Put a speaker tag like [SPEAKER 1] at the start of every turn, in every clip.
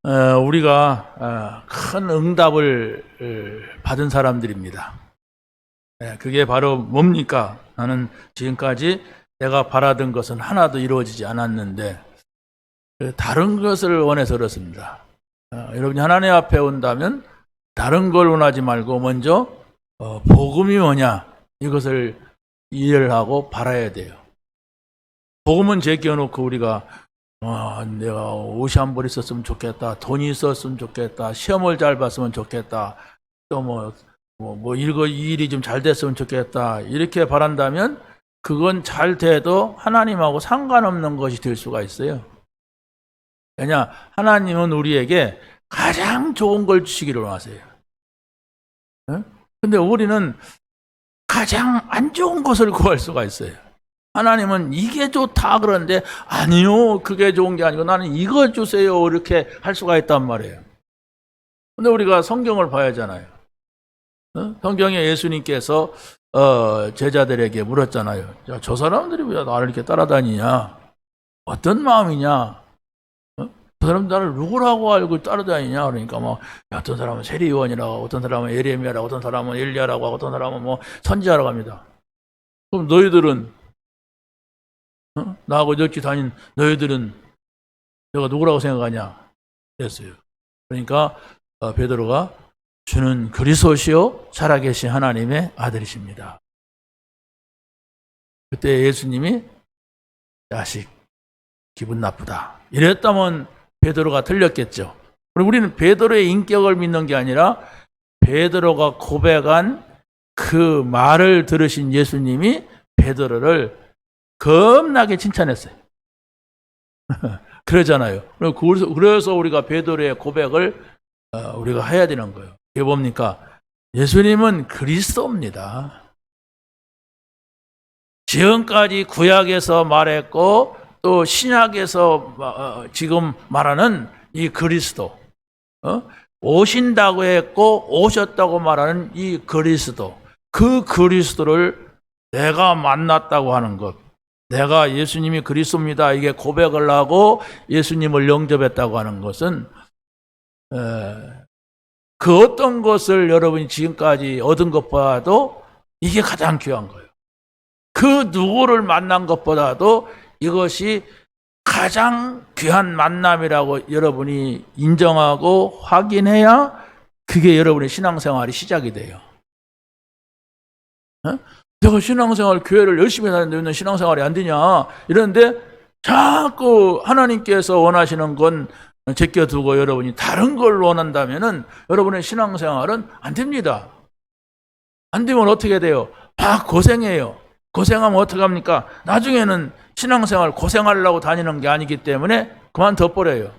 [SPEAKER 1] 우리가 큰 응답을 받은 사람들입니다. 그게 바로 뭡니까? 나는 지금까지 내가 바라던 것은 하나도 이루어지지 않았는데 다른 것을 원해서 그렇습니다. 여러분이 하나님 앞에 온다면 다른 걸 원하지 말고 먼저 복음이 뭐냐 이것을 이해를 하고 바라야 돼요. 복음은 제껴놓고 우리가 내가 옷이 한 벌 있었으면 좋겠다, 돈이 있었으면 좋겠다, 시험을 잘 봤으면 좋겠다, 또 이 일이 좀 잘 됐으면 좋겠다 이렇게 바란다면 그건 잘 돼도 하나님하고 상관없는 것이 될 수가 있어요. 왜냐? 하나님은 우리에게 가장 좋은 걸 주시기를 원하세요. 근데 우리는 가장 안 좋은 것을 구할 수가 있어요. 하나님은 이게 좋다 그러는데 아니요, 그게 좋은 게 아니고 나는 이거 주세요 이렇게 할 수가 있단 말이에요. 근데 우리가 성경을 봐야 하잖아요. 성경에 예수님께서 제자들에게 물었잖아요. 야, 저 사람들이 왜 나를 이렇게 따라다니냐? 어떤 마음이냐? 저 사람 나를 누구라고 알고 따라다니냐? 그러니까 어떤 사람은 세리요한이라고, 어떤 사람은 예레미야라고, 어떤 사람은 엘리야라고 하고, 어떤 사람은 선지자라고 합니다. 그럼 너희들은 나하고 엮지 다닌 너희들은 내가 누구라고 생각하냐? 그랬어요. 그러니까 베드로가 주는 그리스도시요 살아계신 하나님의 아들이십니다. 그때 예수님이 자식 기분 나쁘다 이랬다면 베드로가 틀렸겠죠. 그리고 우리는 베드로의 인격을 믿는 게 아니라 베드로가 고백한 그 말을 들으신 예수님이 베드로를 겁나게 칭찬했어요. 그러잖아요. 그래서 우리가 베드로의 고백을 우리가 해야 되는 거예요. 이게 뭡니까? 예수님은 그리스도입니다. 지금까지 구약에서 말했고 또 신약에서 지금 말하는 이 그리스도, 오신다고 했고 오셨다고 말하는 이 그리스도, 그 그리스도를 내가 만났다고 하는 것, 내가 예수님이 그리스도입니다 이게 고백을 하고 예수님을 영접했다고 하는 것은 그 어떤 것을 여러분이 지금까지 얻은 것보다도 이게 가장 귀한 거예요. 그 누구를 만난 것보다도 이것이 가장 귀한 만남이라고 여러분이 인정하고 확인해야 그게 여러분의 신앙생활이 시작이 돼요. 내가 신앙생활 교회를 열심히 다니는데 왜 신앙생활이 안 되냐 이러는데 자꾸 하나님께서 원하시는 건 제껴두고 여러분이 다른 걸 원한다면은 여러분의 신앙생활은 안 됩니다. 안 되면 어떻게 돼요? 막 고생해요. 고생하면 어떡합니까? 나중에는 신앙생활 고생하려고 다니는 게 아니기 때문에 그만둬버려요.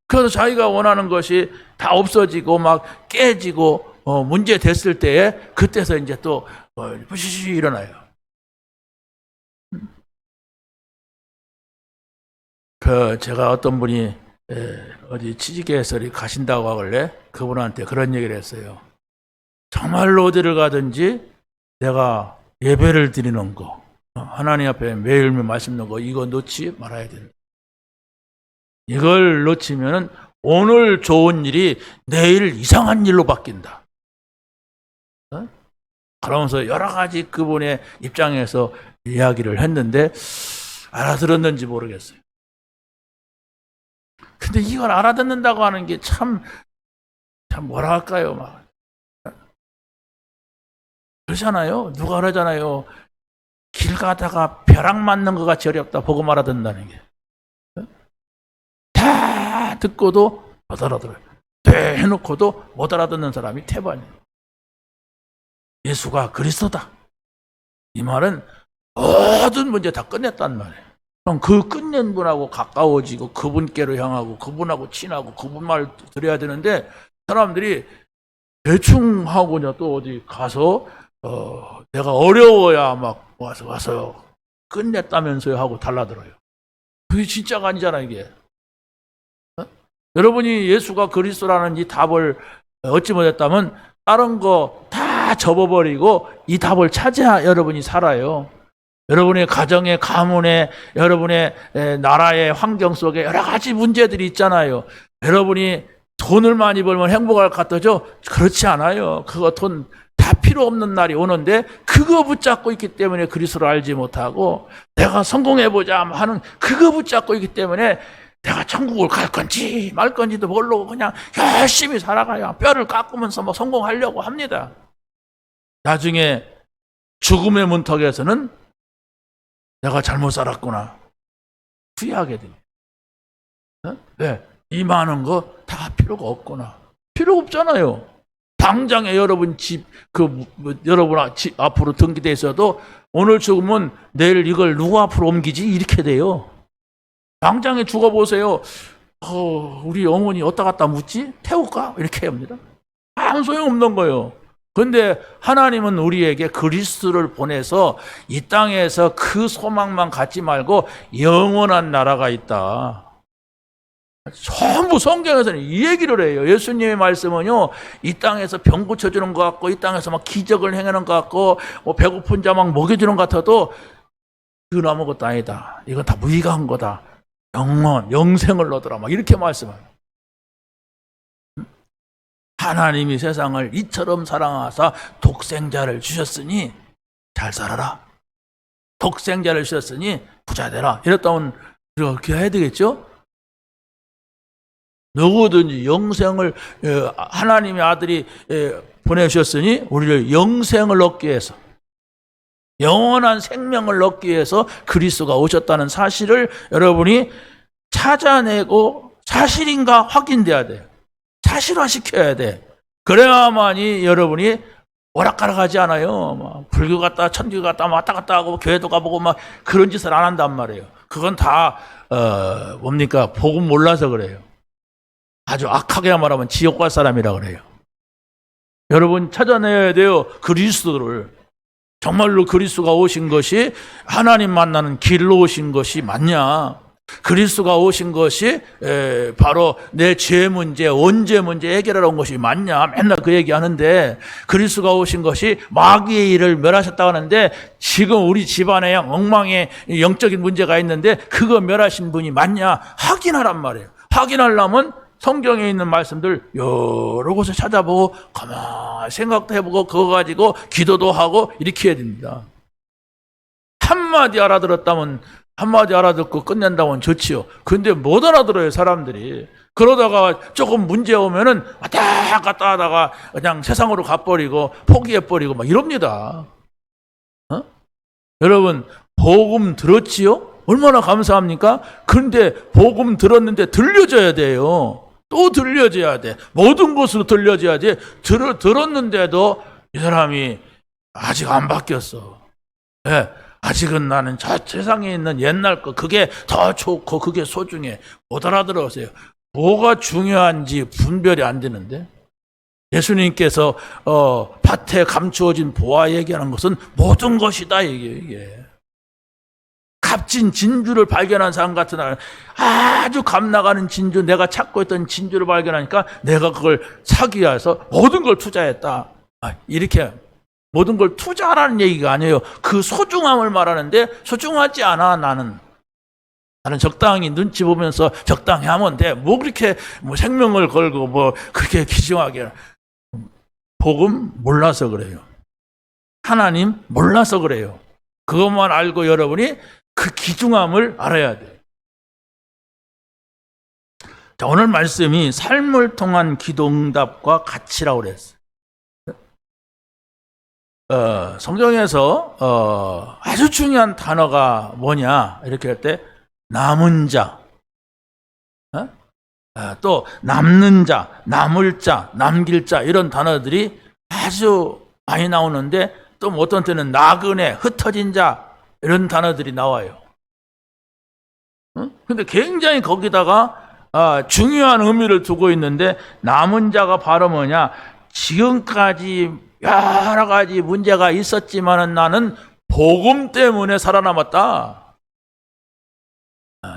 [SPEAKER 1] 그래서 자기가 원하는 것이 다 없어지고 막 깨지고 문제 됐을 때에 그때서 이제 또 부시시 일어나요. 제가 어떤 분이 어디 취직해서 가신다고 하길래 그분한테 그런 얘기를 했어요. 정말로 어디를 가든지 내가 예배를 드리는 거, 하나님 앞에 매일 말씀 듣는 거 이거 놓지 말아야 된다. 이걸 놓치면은 오늘 좋은 일이 내일 이상한 일로 바뀐다. 그러면서 여러 가지 그분의 입장에서 이야기를 했는데 알아들었는지 모르겠어요. 근데 이걸 알아듣는다고 하는 게 참 뭐라 할까요? 막 그러잖아요. 누가 그러잖아요. 길 가다가 벼락 맞는 것 같이 어렵다. 복음 알아듣는다는 게. 다 듣고도 못 알아들어요. 해놓고도 못 알아듣는 사람이 태반이에요. 예수가 그리스도다. 이 말은 모든 문제 다 끝냈단 말이에요. 그럼 그 끝낸 분하고 가까워지고 그분께로 향하고 그분하고 친하고 그분 말 들어야 되는데 사람들이 대충 하고냐 또 어디 가서 내가 어려워야 막 와서 끝냈다면서요 하고 달라들어요. 그게 진짜가 아니잖아 이게. 여러분이 예수가 그리스도라는 이 답을 얻지 못했다면 다른 거 다 접어버리고 이 답을 찾아야 여러분이 살아요. 여러분의 가정의 가문에 여러분의 나라의 환경 속에 여러 가지 문제들이 있잖아요. 여러분이 돈을 많이 벌면 행복할 것 같아죠? 그렇지 않아요. 그거 돈 다 필요 없는 날이 오는데 그거 붙잡고 있기 때문에 그리스도를 알지 못하고 내가 성공해보자 하는 그거 붙잡고 있기 때문에 내가 천국을 갈 건지 말 건지도 모르고 그냥 열심히 살아가요. 뼈를 깎으면서 뭐 성공하려고 합니다. 나중에 죽음의 문턱에서는 내가 잘못 살았구나 후회하게 됩니다. 왜? 이 많은 거 다 필요가 없구나. 필요 없잖아요. 당장에 여러분 여러분 집 앞으로 등기돼 있어도 오늘 죽으면 내일 이걸 누구 앞으로 옮기지? 이렇게 돼요. 당장에 죽어보세요. 우리 어머니 어디다 갖다 묻지? 태울까? 이렇게 합니다. 아무 소용없는 거예요. 그런데 하나님은 우리에게 그리스도를 보내서 이 땅에서 그 소망만 갖지 말고 영원한 나라가 있다. 전부 성경에서는 이 얘기를 해요. 예수님의 말씀은요, 이 땅에서 병 고쳐주는 것 같고, 이 땅에서 막 기적을 행하는 것 같고, 뭐 배고픈 자 막 먹여주는 것 같아도, 그건 아무것도 아니다. 이건 다 무의가한 거다. 영생을 얻으라. 막 이렇게 말씀합니다. 하나님이 세상을 이처럼 사랑하사 독생자를 주셨으니 잘 살아라. 독생자를 주셨으니 부자 되라. 이랬다면 그렇게 해야 되겠죠? 누구든지 영생을 하나님의 아들이 보내주셨으니 우리를 영생을 얻기 위해서 영원한 생명을 얻기 위해서 그리스도가 오셨다는 사실을 여러분이 찾아내고 사실인가 확인돼야 돼요. 사실화시켜야 돼. 그래야만이 여러분이 오락가락하지 않아요. 막 불교 갔다 천주교 갔다 왔다 갔다 하고 교회도 가보고 막 그런 짓을 안 한단 말이에요. 그건 다 뭡니까? 복음 몰라서 그래요. 아주 악하게 말하면 지옥 갈 사람이라 그래요. 여러분 찾아내야 돼요. 그리스도를. 정말로 그리스도가 오신 것이 하나님 만나는 길로 오신 것이 맞냐? 그리스도가 오신 것이 바로 내 죄 문제, 원죄 문제 해결하러 온 것이 맞냐? 맨날 그 얘기하는데 그리스도가 오신 것이 마귀의 일을 멸하셨다고 하는데 지금 우리 집안에 엉망의 영적인 문제가 있는데 그거 멸하신 분이 맞냐? 확인하란 말이에요. 확인하려면 성경에 있는 말씀들 여러 곳에 찾아보고 가만히 생각도 해보고 그거 가지고 기도도 하고 이렇게 해야 됩니다. 한마디 알아들었다면 한마디 알아듣고 끝낸다면 좋지요. 근데 못 알아들어요, 사람들이. 그러다가 조금 문제 오면은 왔다 갔다 하다가 그냥 세상으로 가버리고 포기해버리고 막 이럽니다. 여러분, 복음 들었지요? 얼마나 감사합니까? 근데 복음 들었는데 들려줘야 돼요. 또 들려줘야 돼. 모든 것으로 들려줘야 돼. 들었는데도 이 사람이 아직 안 바뀌었어. 네. 아직은 나는 저 세상에 있는 옛날 거 그게 더 좋고 그게 소중해. 못 알아들어보세요. 뭐가 중요한지 분별이 안 되는데 예수님께서 밭에 감추어진 보화 얘기하는 것은 모든 것이다 이게. 값진 진주를 발견한 사람 같은 날 아주 값 나가는 진주 내가 찾고 있던 진주를 발견하니까 내가 그걸 사기 위해서 모든 걸 투자했다. 이렇게 모든 걸 투자하라는 얘기가 아니에요. 그 소중함을 말하는데 소중하지 않아 나는 적당히 눈치 보면서 적당히 하면 돼. 뭐 그렇게 뭐 생명을 걸고 뭐 그렇게 귀중하게 복음 몰라서 그래요. 하나님 몰라서 그래요. 그것만 알고 여러분이 그 귀중함을 알아야 돼요. 자, 오늘 말씀이 삶을 통한 기도 응답과 가치라고 그랬어요. 성경에서 아주 중요한 단어가 뭐냐 이렇게 할 때 남은 자, 또 남는 자, 남을 자, 남길 자 이런 단어들이 아주 많이 나오는데 또 어떤 때는 나그네, 흩어진 자 이런 단어들이 나와요. 근데 굉장히 거기다가 중요한 의미를 두고 있는데 남은 자가 바로 뭐냐? 지금까지 여러 가지 문제가 있었지만은 나는 복음 때문에 살아남았다.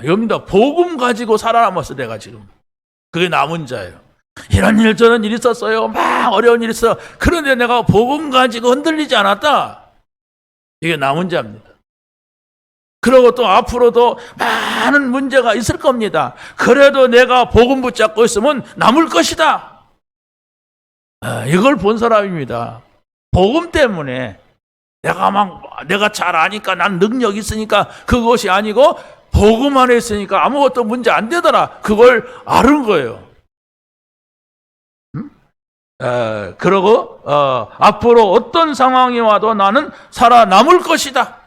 [SPEAKER 1] 여기다 복음 가지고 살아남았어 내가 지금. 그게 남은 자예요. 이런 일 저런 일 있었어요. 막 어려운 일 있어. 그런데 내가 복음 가지고 흔들리지 않았다. 이게 남은 자입니다. 그리고 또 앞으로도 많은 문제가 있을 겁니다. 그래도 내가 복음 붙잡고 있으면 남을 것이다. 이걸 본 사람입니다. 복음 때문에 내가 잘 아니까 난 능력 있으니까 그것이 아니고 복음 안에 있으니까 아무것도 문제 안 되더라. 그걸 아는 거예요. 그러고 앞으로 어떤 상황이 와도 나는 살아남을 것이다.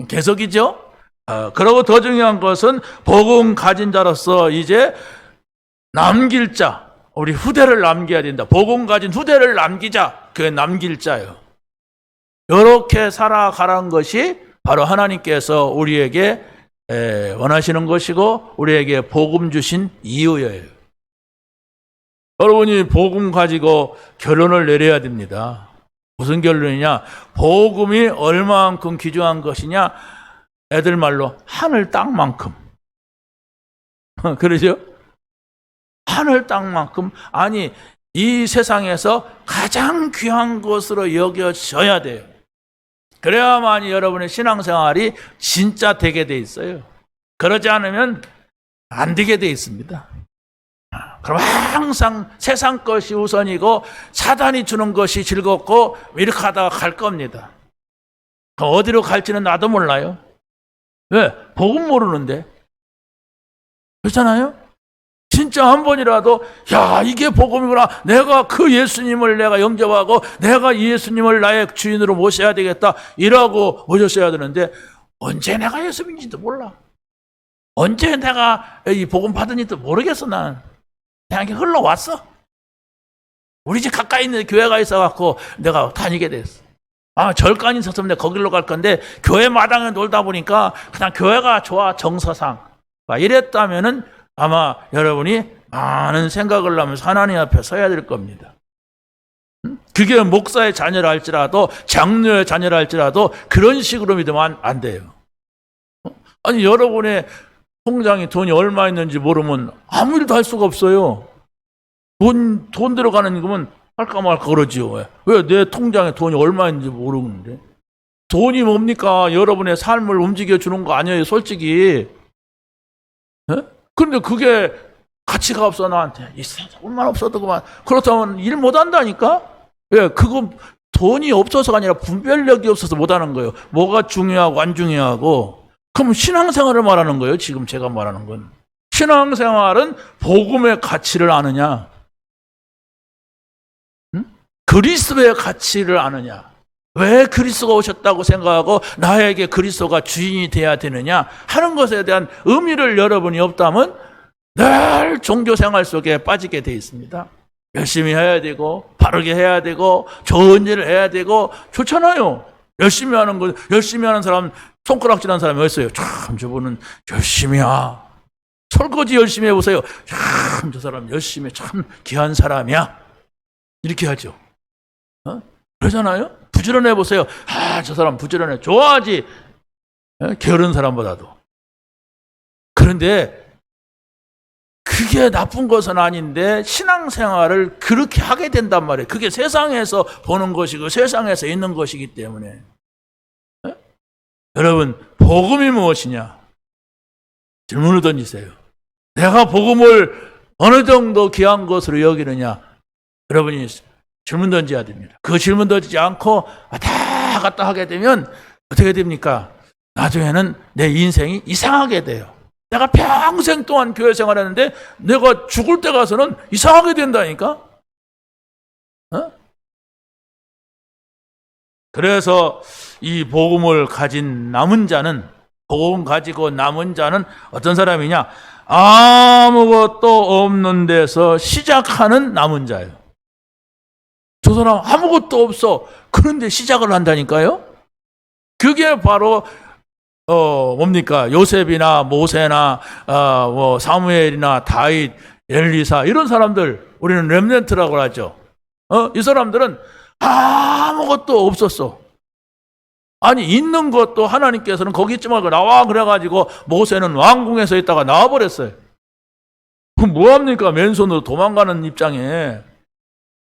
[SPEAKER 1] 계속이죠. 그리고 더 중요한 것은 복음 가진 자로서 이제 남길 자, 우리 후대를 남겨야 된다. 복음 가진 후대를 남기자. 그게 남길 자예요. 이렇게 살아가라는 것이 바로 하나님께서 우리에게 원하시는 것이고 우리에게 복음 주신 이유예요. 여러분이 복음 가지고 결론을 내려야 됩니다. 무슨 결론이냐? 복음이 얼마만큼 귀중한 것이냐? 애들 말로 하늘 땅만큼. 그러죠? 하늘 땅만큼. 아니, 이 세상에서 가장 귀한 것으로 여겨져야 돼요. 그래야만이 여러분의 신앙생활이 진짜 되게 돼 있어요. 그러지 않으면 안 되게 돼 있습니다. 그럼 항상 세상 것이 우선이고 사단이 주는 것이 즐겁고 이렇게 하다가 갈 겁니다. 어디로 갈지는 나도 몰라요. 왜? 복음 모르는데. 그렇잖아요? 진짜 한 번이라도 야, 이게 복음이구나. 내가 그 예수님을 내가 영접하고 내가 이 예수님을 나의 주인으로 모셔야 되겠다. 이라고 모셨어야 되는데 언제 내가 예수님인지도 몰라. 언제 내가 이 복음 받은지도 모르겠어. 나는 그냥 흘러왔어. 우리 집 가까이 있는 교회가 있어갖고 내가 다니게 됐어. 절간이 있었으면 내가 거기로 갈 건데 교회 마당에 놀다 보니까 그냥 교회가 좋아. 정서상 이랬다면은 아마 여러분이 많은 생각을 하면서 하나님 앞에 서야 될 겁니다. 그게 목사의 자녀라 할지라도 장로의 자녀라 할지라도 그런 식으로 믿으면 안 돼요. 아니 여러분의 통장에 돈이 얼마 있는지 모르면 아무 일도 할 수가 없어요. 돈 들어가는 거면 할까 말까 그러지요. 왜 내 통장에 돈이 얼마 있는지 모르는데. 돈이 뭡니까? 여러분의 삶을 움직여주는 거 아니에요, 솔직히. 근데 그게 가치가 없어, 나한테. 돈만 없어도 그만. 그렇다면 일 못한다니까? 왜? 그거 돈이 없어서가 아니라 분별력이 없어서 못하는 거예요. 뭐가 중요하고 안 중요하고. 그럼 신앙생활을 말하는 거예요, 지금 제가 말하는 건. 신앙생활은 복음의 가치를 아느냐? 그리스도의 가치를 아느냐? 왜 그리스도가 오셨다고 생각하고 나에게 그리스도가 주인이 돼야 되느냐 하는 것에 대한 의미를 여러분이 없다면 늘 종교생활 속에 빠지게 돼 있습니다. 열심히 해야 되고 바르게 해야 되고 좋은 일을 해야 되고 좋잖아요. 열심히 하는 사람, 손가락질하는 사람이 어딨어요? 참 저분은 열심히 설거지 열심히 해보세요. 참 저 사람 열심히 참 귀한 사람이야. 이렇게 하죠. 그러잖아요? 부지런해 보세요. 저 사람 부지런해. 좋아하지. 게으른 사람보다도. 그런데 그게 나쁜 것은 아닌데 신앙생활을 그렇게 하게 된단 말이에요. 그게 세상에서 보는 것이고 세상에서 있는 것이기 때문에. 여러분, 복음이 무엇이냐? 질문을 던지세요. 내가 복음을 어느 정도 귀한 것으로 여기느냐? 여러분이 질문 던져야 됩니다. 그 질문 던지지 않고 왔다 갔다 하게 되면 어떻게 됩니까? 나중에는 내 인생이 이상하게 돼요. 내가 평생 동안 교회 생활했는데 내가 죽을 때 가서는 이상하게 된다니까? 그래서 이 복음을 가진 남은 자는, 복음 가지고 남은 자는 어떤 사람이냐? 아무것도 없는 데서 시작하는 남은 자예요. 저 사람 아무것도 없어. 그런데 시작을 한다니까요? 그게 바로 뭡니까? 요셉이나 모세나 사무엘이나 다윗, 엘리사 이런 사람들, 우리는 렘넌트라고 하죠. 이 사람들은 아무것도 없었어. 아니 있는 것도 하나님께서는 거기 있지 말고 나와 그래가지고 모세는 왕궁에서 있다가 나와버렸어요. 그럼 뭐합니까? 맨손으로 도망가는 입장에.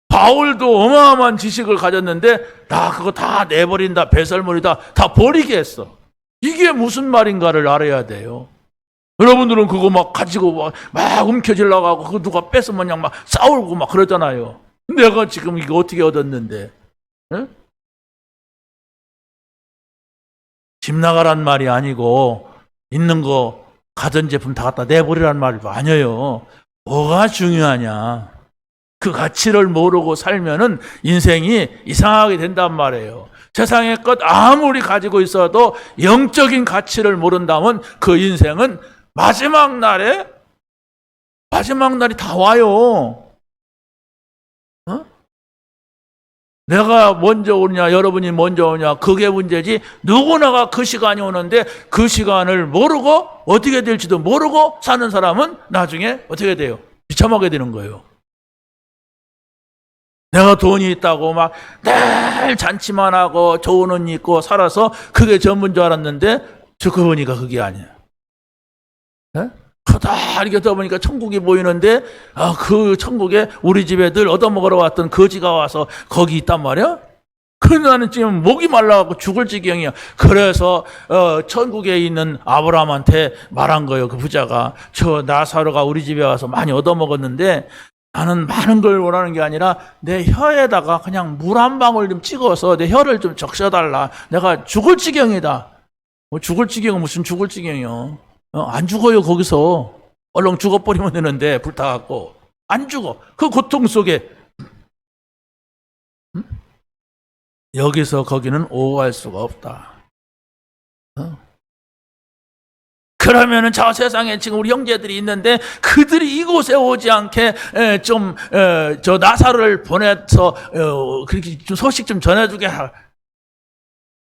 [SPEAKER 1] 바울도 어마어마한 지식을 가졌는데 나 그거 다 내버린다, 배설물이다 다 버리게 했어. 이게 무슨 말인가를 알아야 돼요. 여러분들은 그거 막 가지고 막 움켜쥐려고 하고 그거 누가 뺏으면 그냥 막 싸우고 막 그러잖아요. 내가 지금 이거 어떻게 얻었는데? 응? 집 나가란 말이 아니고 있는 거 가전제품 다 갖다 내버리란 말도 아니에요. 뭐가 중요하냐? 그 가치를 모르고 살면은 인생이 이상하게 된단 말이에요. 세상의 것 아무리 가지고 있어도 영적인 가치를 모른다면 그 인생은 마지막 날이 다 와요. 어? 내가 먼저 오냐, 여러분이 먼저 오냐, 그게 문제지. 누구나가 그 시간이 오는데 그 시간을 모르고 어떻게 될지도 모르고 사는 사람은 나중에 어떻게 돼요? 비참하게 되는 거예요. 내가 돈이 있다고 막 늘 잔치만 하고 좋은 옷 입고 살아서 그게 전부인 줄 알았는데 듣고 보니까 그게 아니야. 네? 다 이렇게 떠보니까 천국이 보이는데 그 천국에 우리 집에 늘 얻어먹으러 왔던 거지가 와서 거기 있단 말이야? 그 나는 지금 목이 말라갖고 죽을 지경이야. 그래서 천국에 있는 아브라함한테 말한 거예요. 그 부자가 저 나사로가 우리 집에 와서 많이 얻어먹었는데 나는 많은 걸 원하는 게 아니라 내 혀에다가 그냥 물 한 방울 좀 찍어서 내 혀를 좀 적셔달라. 내가 죽을 지경이다. 뭐 죽을 지경은 무슨 죽을 지경이요? 안 죽어요. 거기서 얼렁 죽어버리면 되는데 불타갖고 안 죽어. 그 고통 속에 여기서 거기는 오갈 수가 없다. 그러면은 저 세상에 지금 우리 형제들이 있는데 그들이 이곳에 오지 않게 좀 저 나사로를 보내서 그렇게 좀 소식 좀 전해주게 하.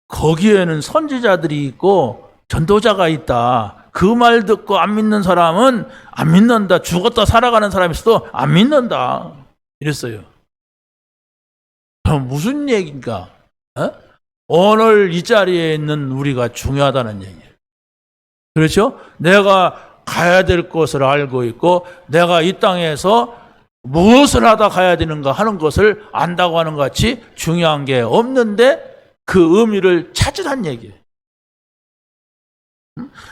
[SPEAKER 1] 거기에는 선지자들이 있고 전도자가 있다. 그 말 듣고 안 믿는 사람은 안 믿는다. 죽었다 살아가는 사람이 있어도 안 믿는다. 이랬어요. 그럼 무슨 얘기인가? 오늘 이 자리에 있는 우리가 중요하다는 얘기예요. 그렇죠? 내가 가야 될 것을 알고 있고 내가 이 땅에서 무엇을 하다 가야 되는가 하는 것을 안다고 하는 것 같이 중요한 게 없는데 그 의미를 찾으란 얘기예요.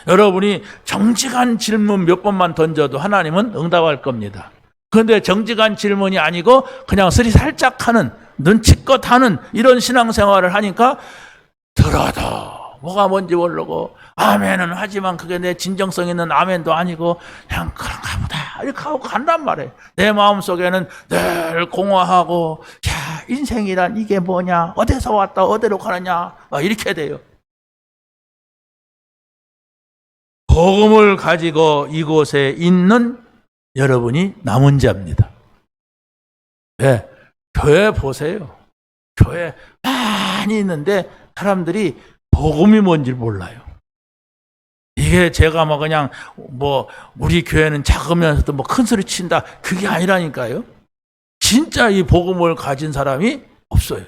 [SPEAKER 1] 여러분이 정직한 질문 몇 번만 던져도 하나님은 응답할 겁니다. 그런데 정직한 질문이 아니고 그냥 스리 살짝 하는 눈치껏 하는 이런 신앙생활을 하니까 들어도 뭐가 뭔지 모르고 아멘은 하지만 그게 내 진정성 있는 아멘도 아니고 그냥 그런가 보다 이렇게 하고 간단 말이에요. 내 마음속에는 늘 공허하고 야 인생이란 이게 뭐냐 어디서 왔다 어디로 가느냐 이렇게 돼요. 복음을 가지고 이곳에 있는 여러분이 남은 자입니다. 네, 교회 보세요. 교회 많이 있는데 사람들이 복음이 뭔지 몰라요. 이게 제가 뭐 그냥 뭐 우리 교회는 작으면서도 뭐 큰 소리 친다 그게 아니라니까요. 진짜 이 복음을 가진 사람이 없어요.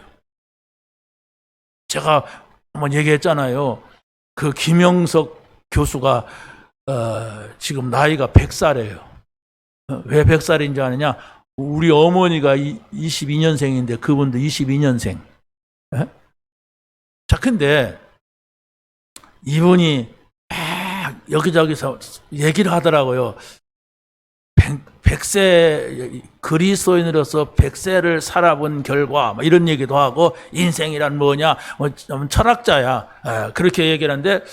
[SPEAKER 1] 제가 한번 얘기했잖아요. 그 김영석 교수가 지금 나이가 100살이에요. 왜 100살인지 아느냐? 우리 어머니가 22년생인데 그분도 22년생. 자, 근데 이분이 여기저기서 얘기를 하더라고요. 100세 그리스도인으로서 100세를 살아본 결과 이런 얘기도 하고 인생이란 뭐냐 철학자야 그렇게 얘기를 하는데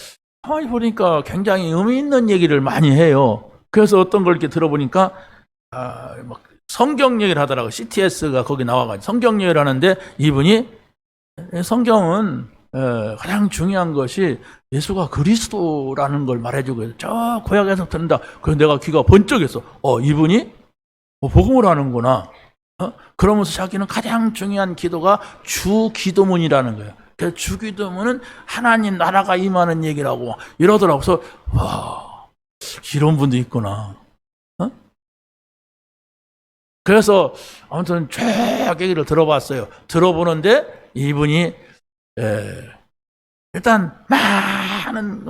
[SPEAKER 1] 가만히 보니까 굉장히 의미 있는 얘기를 많이 해요. 그래서 어떤 걸 이렇게 들어보니까 막 성경 얘기를 하더라고요. CTS가 거기 나와가지고 성경 얘기를 하는데 이분이 성경은 가장 중요한 것이 예수가 그리스도라는 걸 말해주고 저 구약에서 듣는다. 그래서 내가 귀가 번쩍했어. 이분이 복음을 하는구나. 그러면서 자기는 가장 중요한 기도가 주기도문이라는 거예요. 그래서 주기도문은 하나님 나라가 임하는 얘기라고 이러더라고. 그래서 와 이런 분도 있구나. 그래서 아무튼 쭉 얘기를 들어봤어요. 들어보는데 이분이 일단 많은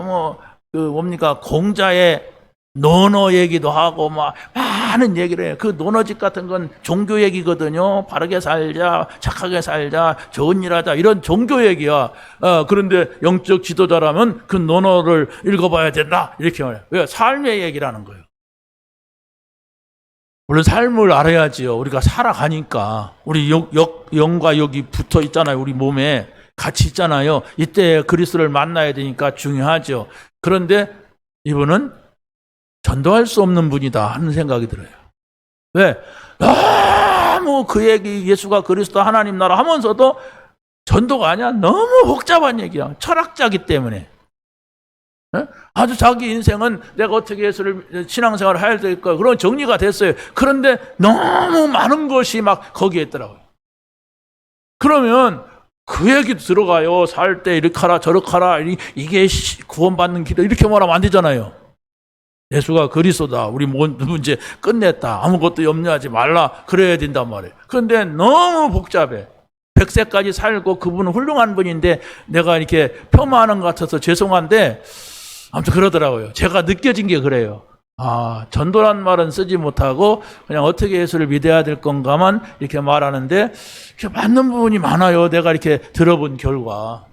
[SPEAKER 1] 뭡니까 공자의 논어 얘기도 하고 막 많은 얘기를 해요. 그 논어집 같은 건 종교 얘기거든요. 바르게 살자, 착하게 살자, 좋은 일 하자, 이런 종교 얘기야. 그런데 영적 지도자라면 그 논어를 읽어봐야 된다, 이렇게 말해요. 왜? 삶의 얘기라는 거예요. 물론 삶을 알아야지요. 우리가 살아가니까. 우리 영과 역이 붙어 있잖아요. 우리 몸에 같이 있잖아요. 이때 그리스도를 만나야 되니까 중요하죠. 그런데 이분은 전도할 수 없는 분이다 하는 생각이 들어요. 왜? 너무 그 얘기, 예수가 그리스도 하나님 나라 하면서도 전도가 아니야. 너무 복잡한 얘기야. 철학자기 때문에. 아주 자기 인생은 내가 어떻게 예수를 신앙생활을 해야 될까, 그런 정리가 됐어요. 그런데 너무 많은 것이 막 거기에 있더라고요. 그러면 그 얘기도 들어가요. 살 때 이렇게 하라 저렇게 하라, 이게 구원받는 길이다, 이렇게 말하면 안 되잖아요. 예수가 그리스도다, 우리 문제 끝냈다, 아무것도 염려하지 말라, 그래야 된단 말이에요. 그런데 너무 복잡해. 100세까지 살고 그분은 훌륭한 분인데 내가 이렇게 폄하하는 것 같아서 죄송한데 아무튼 그러더라고요. 제가 느껴진 게 그래요. 전도란 말은 쓰지 못하고 그냥 어떻게 예수를 믿어야 될 건가만 이렇게 말하는데 맞는 부분이 많아요. 내가 이렇게 들어본 결과.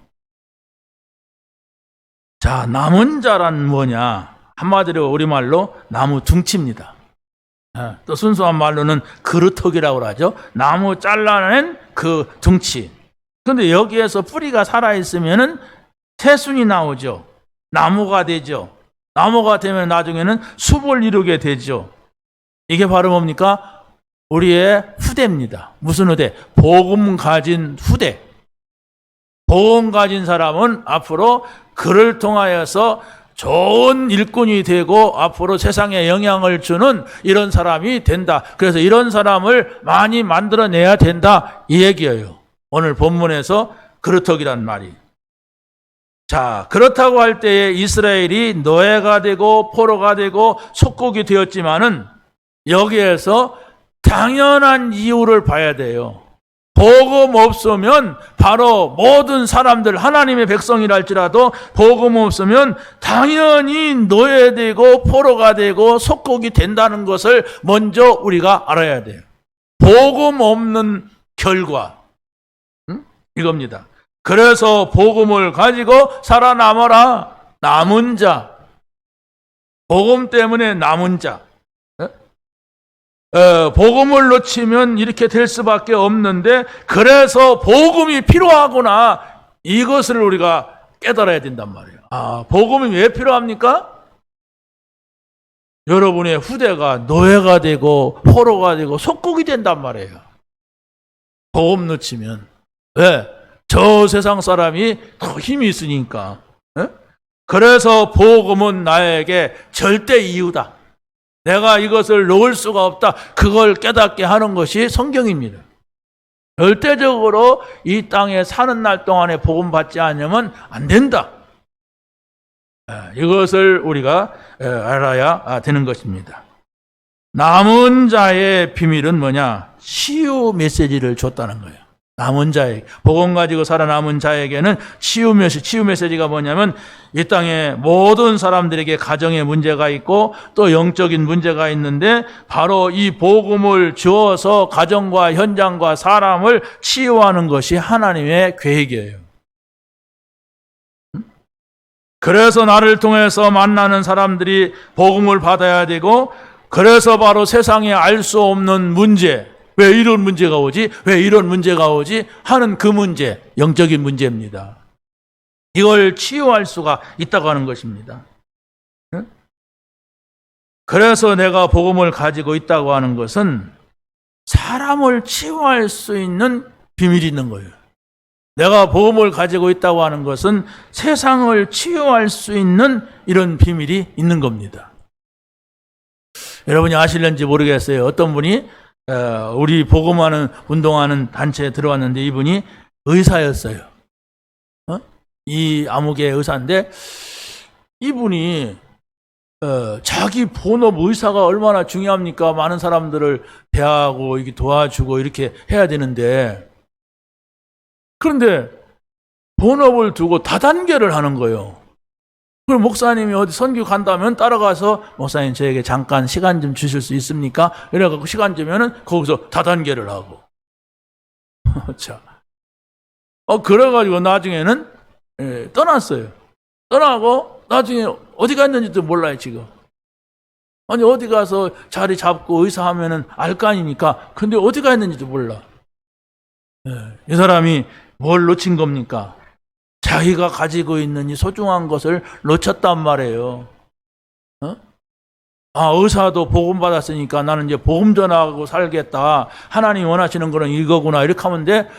[SPEAKER 1] 자, 남은 자란 뭐냐? 한마디로 우리말로 나무 둥치입니다. 또 순수한 말로는 그루터기라고 하죠. 나무 잘라낸 그 둥치. 그런데 여기에서 뿌리가 살아있으면은 새순이 나오죠. 나무가 되죠. 나무가 되면 나중에는 숲을 이루게 되죠. 이게 바로 뭡니까? 우리의 후대입니다. 무슨 후대? 복음 가진 후대. 복음 가진 사람은 앞으로 그를 통하여서 좋은 일꾼이 되고 앞으로 세상에 영향을 주는 이런 사람이 된다. 그래서 이런 사람을 많이 만들어내야 된다, 이 얘기예요. 오늘 본문에서 그루터기란 말이. 자, 그렇다고 할 때에 이스라엘이 노예가 되고 포로가 되고 속국이 되었지만은 여기에서 당연한 이유를 봐야 돼요. 복음 없으면 바로 모든 사람들, 하나님의 백성이랄지라도 복음 없으면 당연히 노예되고 포로가 되고 속국이 된다는 것을 먼저 우리가 알아야 돼요. 복음 없는 결과, 이겁니다. 그래서 복음을 가지고 살아남아라. 남은 자, 복음 때문에 남은 자. 복음을 놓치면 이렇게 될 수밖에 없는데, 그래서 복음이 필요하구나, 이것을 우리가 깨달아야 된단 말이에요. 복음이 왜 필요합니까? 여러분의 후대가 노예가 되고 포로가 되고 속국이 된단 말이에요. 복음 놓치면. 왜? 저 세상 사람이 더 힘이 있으니까. 그래서 복음은 나에게 절대 이유다. 내가 이것을 놓을 수가 없다. 그걸 깨닫게 하는 것이 성경입니다. 절대적으로 이 땅에 사는 날 동안에 복음 받지 않으면 안 된다. 이것을 우리가 알아야 되는 것입니다. 남은 자의 비밀은 뭐냐? 치유 메시지를 줬다는 거예요. 남은 자에게, 복음 가지고 살아남은 자에게는 치유 메시지가 뭐냐면, 이 땅에 모든 사람들에게 가정에 문제가 있고 또 영적인 문제가 있는데, 바로 이 복음을 주어서 가정과 현장과 사람을 치유하는 것이 하나님의 계획이에요. 그래서 나를 통해서 만나는 사람들이 복음을 받아야 되고, 그래서 바로 세상에 알 수 없는 문제, 왜 이런 문제가 오지? 왜 이런 문제가 오지? 하는 그 문제, 영적인 문제입니다. 이걸 치유할 수가 있다고 하는 것입니다. 그래서 내가 복음을 가지고 있다고 하는 것은 사람을 치유할 수 있는 비밀이 있는 거예요. 내가 복음을 가지고 있다고 하는 것은 세상을 치유할 수 있는 이런 비밀이 있는 겁니다. 여러분이 아실는지 모르겠어요. 어떤 분이 우리 복음하는 운동하는 단체에 들어왔는데 이분이 의사였어요. 이 암흑의 의사인데 이분이 자기 본업 의사가 얼마나 중요합니까? 많은 사람들을 대하고 이렇게 도와주고 이렇게 해야 되는데, 그런데 본업을 두고 다단계를 하는 거예요. 그럼 목사님이 어디 선교 간다면 따라가서 목사님 저에게 잠깐 시간 좀 주실 수 있습니까? 이래갖고 시간 주면은 거기서 다단계를 하고. 자, 그래가지고 나중에는 떠났어요. 떠나고 나중에 어디 갔는지도 몰라요 지금. 아니 어디 가서 자리 잡고 의사하면은 알 거 아닙니까? 근데 어디 갔는지도 몰라. 이 사람이 뭘 놓친 겁니까? 자기가 가지고 있는 이 소중한 것을 놓쳤단 말이에요. 의사도 복음 받았으니까 나는 이제 복음 전하고 살겠다. 하나님이 원하시는 거는 이거구나. 이렇게 하면 돼.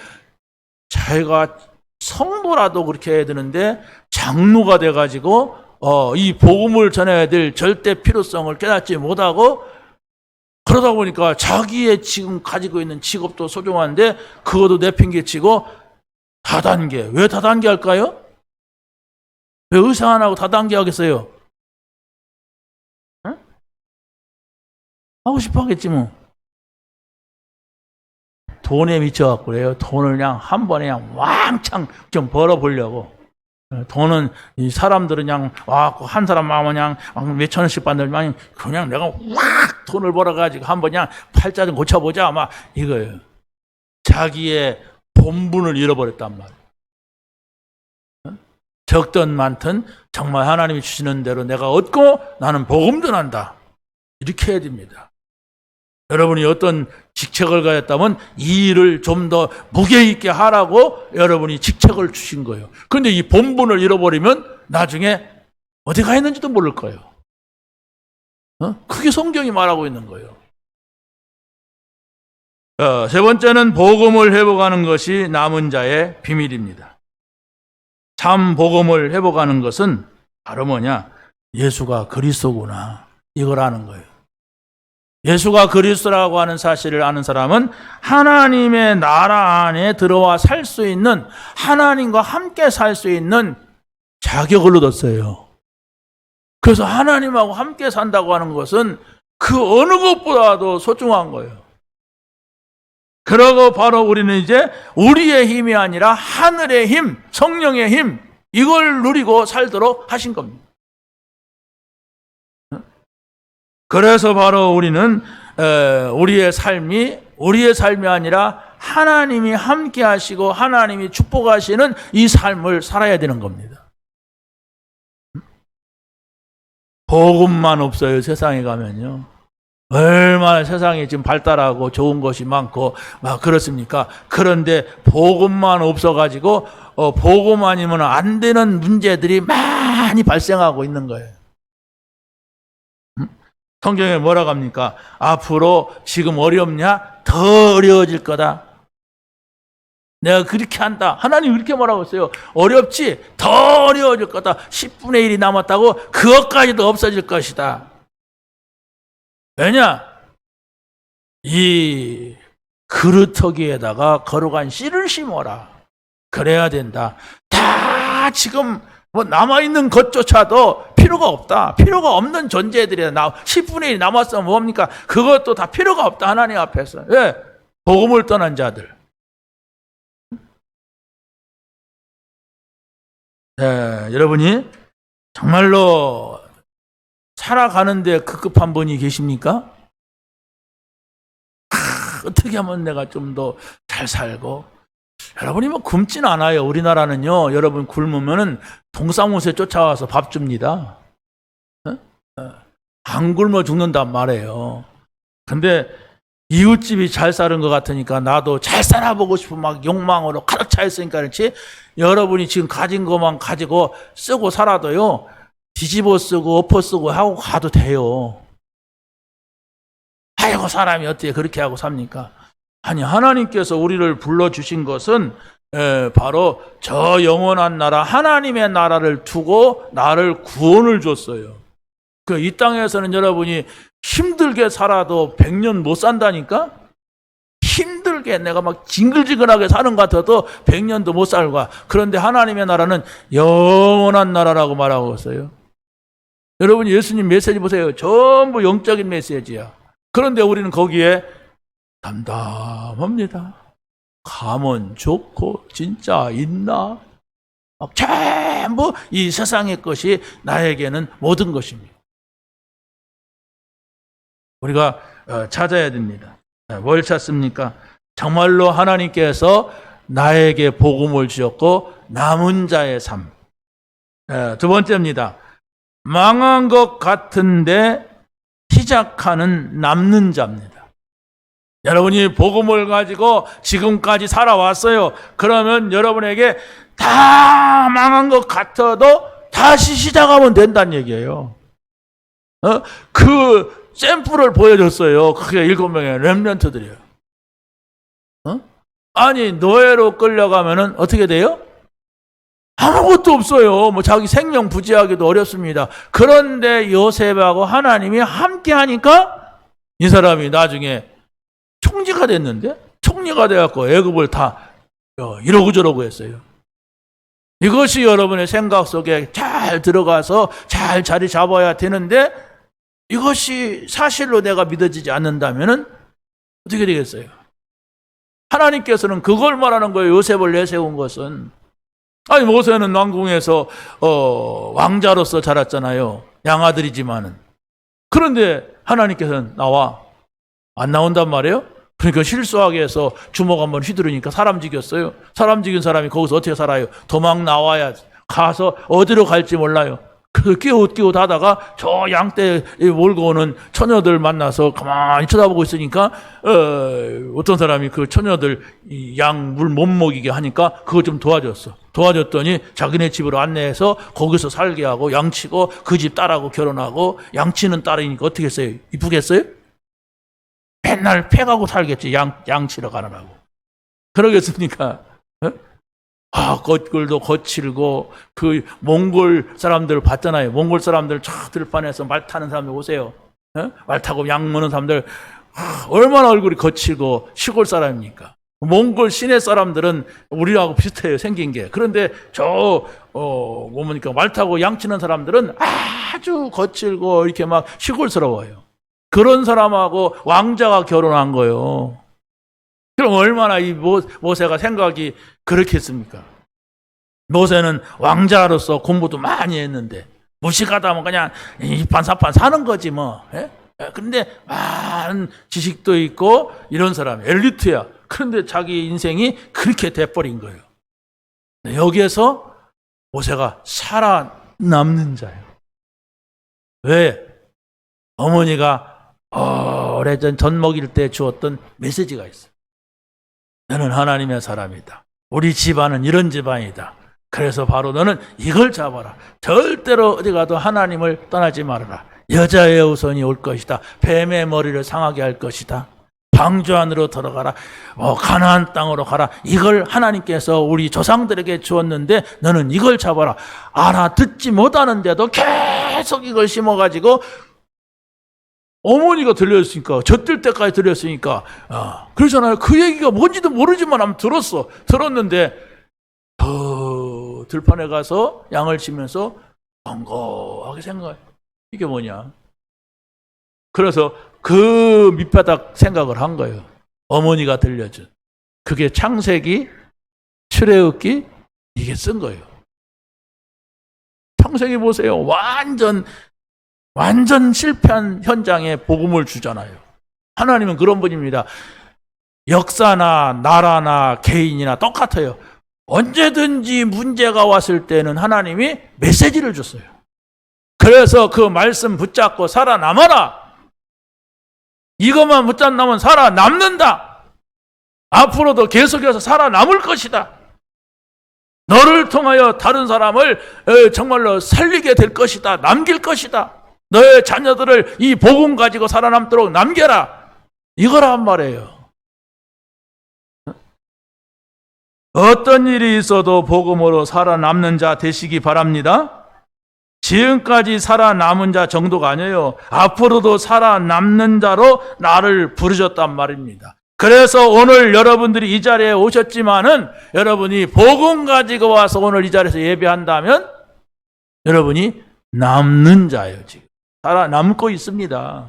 [SPEAKER 1] 자기가 성도라도 그렇게 해야 되는데 장로가 돼가지고 이 복음을 전해야 될 절대 필요성을 깨닫지 못하고 그러다 보니까 자기의 지금 가지고 있는 직업도 소중한데 그것도 내팽개치고 다단계. 왜 다단계 할까요? 왜 의사 안 하고 다단계 하겠어요? 응? 하고 싶어 하겠지 뭐. 돈에 미쳐갖고 그래요. 돈을 그냥 한 번에 그냥 왕창 좀 벌어보려고. 돈은 이 사람들은 그냥 와갖고 한 사람 마음은 그냥 몇천 원씩 받는 그냥 내가 확 돈을 벌어가지고 한 번 그냥 팔자 좀 고쳐보자 아마 이거예요. 자기의 본분을 잃어버렸단 말이에요. 적든 많든 정말 하나님이 주시는 대로 내가 얻고 나는 복음 전한다. 이렇게 해야 됩니다. 여러분이 어떤 직책을 가졌다면 이 일을 좀 더 무게 있게 하라고 여러분이 직책을 주신 거예요. 그런데 이 본분을 잃어버리면 나중에 어디 가 있는지도 모를 거예요. 그게 성경이 말하고 있는 거예요. 세 번째는 복음을 회복하는 것이 남은 자의 비밀입니다. 참 복음을 회복하는 것은 바로 뭐냐? 예수가 그리스도구나. 이걸 아는 거예요. 예수가 그리스도라고 하는 사실을 아는 사람은 하나님의 나라 안에 들어와 살 수 있는, 하나님과 함께 살 수 있는 자격을 얻었어요. 그래서 하나님하고 함께 산다고 하는 것은 그 어느 것보다도 소중한 거예요. 그러고 바로 우리는 이제 우리의 힘이 아니라 하늘의 힘, 성령의 힘, 이걸 누리고 살도록 하신 겁니다. 그래서 바로 우리는 우리의 삶이 아니라 하나님이 함께 하시고 하나님이 축복하시는 이 삶을 살아야 되는 겁니다. 복음만 없어요. 세상에 가면요. 얼마나 세상이 지금 발달하고 좋은 것이 많고 막 그렇습니까? 그런데 복음만 없어가지고 복음 아니면 안 되는 문제들이 많이 발생하고 있는 거예요. 성경에 뭐라고 합니까? 앞으로 지금 어렵냐? 더 어려워질 거다. 내가 그렇게 한다. 하나님 그렇게 뭐라고 했어요? 어렵지? 더 어려워질 거다. 10분의 1이 남았다고 그것까지도 없어질 것이다. 왜냐? 이 그루터기에다가 거룩한 씨를 심어라. 그래야 된다. 다 지금 뭐 남아있는 것조차도 필요가 없다. 필요가 없는 존재들이 10분의 1이 남았으면 뭡니까? 그것도 다 필요가 없다. 하나님 앞에서. 왜? 복음을 떠난 자들. 여러분이 정말로 살아가는데 급급한 분이 계십니까? 어떻게 하면 내가 좀 더 잘 살고, 여러분이 뭐 굶진 않아요. 우리나라는요, 여러분 굶으면은 동사무소에 쫓아와서 밥 줍니다. 안 굶어 죽는단 말이에요. 근데 이웃집이 잘 사는 것 같으니까 나도 잘 살아보고 싶은 막 욕망으로 가득 차 있으니까 그렇지, 여러분이 지금 가진 것만 가지고 쓰고 살아도요, 뒤집어 쓰고 엎어 쓰고 하고 가도 돼요. 아이고 사람이 어떻게 그렇게 하고 삽니까? 아니, 하나님께서 우리를 불러주신 것은 바로 저 영원한 나라, 하나님의 나라를 두고 나를 구원을 줬어요. 이 땅에서는 여러분이 힘들게 살아도 100년 못 산다니까? 힘들게 내가 막 징글징글하게 사는 것 같아도 100년도 못 살고. 그런데 하나님의 나라는 영원한 나라라고 말하고 있어요. 여러분이 예수님 메시지 보세요. 전부 영적인 메시지야. 그런데 우리는 거기에 담담합니다. 가면 좋고 진짜 있나? 막 전부 이 세상의 것이 나에게는 모든 것입니다. 우리가 찾아야 됩니다. 뭘 찾습니까? 정말로 하나님께서 나에게 복음을 주셨고 남은 자의 삶. 두 번째입니다. 망한 것 같은데 시작하는 남는 자입니다. 여러분이 복음을 가지고 지금까지 살아왔어요. 그러면 여러분에게 다 망한 것 같아도 다시 시작하면 된다는 얘기예요. 그 샘플을 보여줬어요. 그게 7명의 렘넌트들이에요. 아니 노예로 끌려가면은 어떻게 돼요? 아무것도 없어요. 뭐 자기 생명 부지하기도 어렵습니다. 그런데 요셉하고 하나님이 함께 하니까 이 사람이 나중에 총리가 됐는데, 총리가 돼갖고 애굽을 다 이러고 저러고 했어요. 이것이 여러분의 생각 속에 잘 들어가서 잘 자리 잡아야 되는데, 이것이 사실로 내가 믿어지지 않는다면 어떻게 되겠어요? 하나님께서는 그걸 말하는 거예요. 요셉을 내세운 것은. 아니 모세는 왕궁에서 왕자로서 자랐잖아요. 양아들이지만은. 그런데 하나님께서는 나와. 안 나온단 말이에요. 그러니까 실수하게 해서 주먹 한번 휘두르니까 사람 죽였어요. 사람 죽인 사람이 거기서 어떻게 살아요? 도망 나와야 가서 어디로 갈지 몰라요. 그 끼웃끼웃 하다가 저 양떼 몰고 오는 처녀들 만나서 가만히 쳐다보고 있으니까 어떤 사람이 그 처녀들 양 물 못 먹이게 하니까 그거 좀 도와줬어. 도와줬더니 자기네 집으로 안내해서 거기서 살게 하고 양치고 그 집 딸하고 결혼하고 양치는 딸이니까 어떻게 했어요? 이쁘겠어요? 맨날 패가고 살겠지. 양치러 가느라고. 그러겠습니까? 겉글도 거칠고 그 몽골 사람들 봤잖아요. 몽골 사람들 저 들판에서 말 타는 사람들 오세요. 말 타고 양 무는 사람들 얼마나 얼굴이 거칠고 시골 사람입니까? 몽골 시내 사람들은 우리하고 비슷해요. 생긴 게. 그런데 뭡니까 말 타고 양 치는 사람들은 아주 거칠고 이렇게 막 시골스러워요. 그런 사람하고 왕자가 결혼한 거예요. 그럼 얼마나 이 모세가 생각이 그렇겠습니까? 모세는 왕자로서 공부도 많이 했는데 무식하다 면 그냥 이판사판 사는 거지 뭐. 그런데 많은 지식도 있고 이런 사람 엘리트야. 그런데 자기 인생이 그렇게 돼버린 거예요. 여기에서 모세가 살아남는 자예요. 왜? 어머니가 오래전 젖 먹일 때 주었던 메시지가 있어요. 너는 하나님의 사람이다. 우리 집안은 이런 집안이다. 그래서 바로 너는 이걸 잡아라. 절대로 어디 가도 하나님을 떠나지 말아라. 여자의 우선이 올 것이다. 뱀의 머리를 상하게 할 것이다. 방주 안으로 들어가라. 가나안 땅으로 가라. 이걸 하나님께서 우리 조상들에게 주었는데 너는 이걸 잡아라. 알아듣지 못하는데도 계속 이걸 심어가지고 어머니가 들렸으니까 젖들 때까지 들렸으니까 그러잖아요. 그 얘기가 뭔지도 모르지만 한번 들었는데 들판에 가서 양을 치면서 번거하게 생각해. 이게 뭐냐? 그래서 그 밑바닥 생각을 한 거예요. 어머니가 들려준 그게 창세기, 출애굽기 이게 쓴 거예요. 창세기 보세요. 완전 실패한 현장에 복음을 주잖아요. 하나님은 그런 분입니다. 역사나 나라나 개인이나 똑같아요. 언제든지 문제가 왔을 때는 하나님이 메시지를 줬어요. 그래서 그 말씀 붙잡고 살아남아라. 이것만 붙잡으면 살아남는다. 앞으로도 계속해서 살아남을 것이다. 너를 통하여 다른 사람을 정말로 살리게 될 것이다. 남길 것이다. 너의 자녀들을 이 복음 가지고 살아남도록 남겨라. 이거란 말이에요. 어떤 일이 있어도 복음으로 살아남는 자 되시기 바랍니다. 지금까지 살아남은 자 정도가 아니에요. 앞으로도 살아남는 자로 나를 부르셨단 말입니다. 그래서 오늘 여러분들이 이 자리에 오셨지만은 여러분이 복음 가지고 와서 오늘 이 자리에서 예배한다면 여러분이 남는 자예요. 지금 살아남고 있습니다.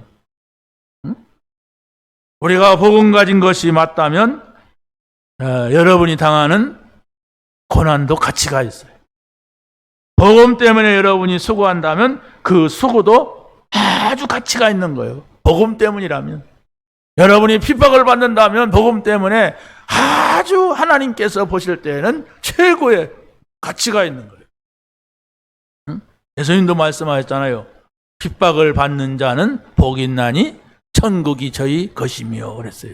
[SPEAKER 1] 우리가 복음 가진 것이 맞다면 여러분이 당하는 고난도 같이 가 있어요. 복음 때문에 여러분이 수고한다면 그 수고도 아주 가치가 있는 거예요. 복음 때문이라면. 여러분이 핍박을 받는다면 복음 때문에 아주 하나님께서 보실 때는 최고의 가치가 있는 거예요. 예수님도 말씀하셨잖아요. 핍박을 받는 자는 복이 있나니 천국이 저희 것이며 그랬어요.